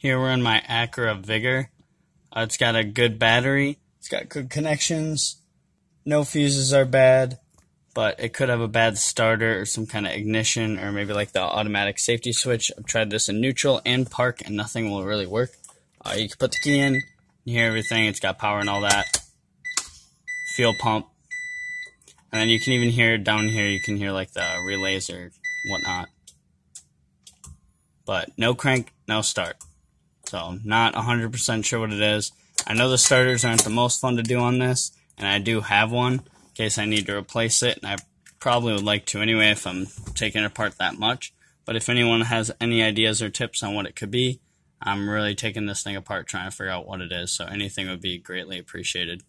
Here we're in my Acura Vigor. It's got a good battery. It's got good connections. No fuses are bad, but it could have a bad starter or some kind of ignition or maybe like the automatic safety switch. I've tried this in neutral and park and nothing will really work. You can put the key in, you hear everything, it's got power and all that. Fuel pump. And then you can even hear down here, you can hear like the relays or whatnot. But no crank, no start. So not 100% sure what it is. I know the starters aren't the most fun to do on this, and I do have one in case I need to replace it, and I probably would like to anyway if I'm taking it apart that much. But if anyone has any ideas or tips on what it could be, I'm really taking this thing apart trying to figure out what it is, so anything would be greatly appreciated.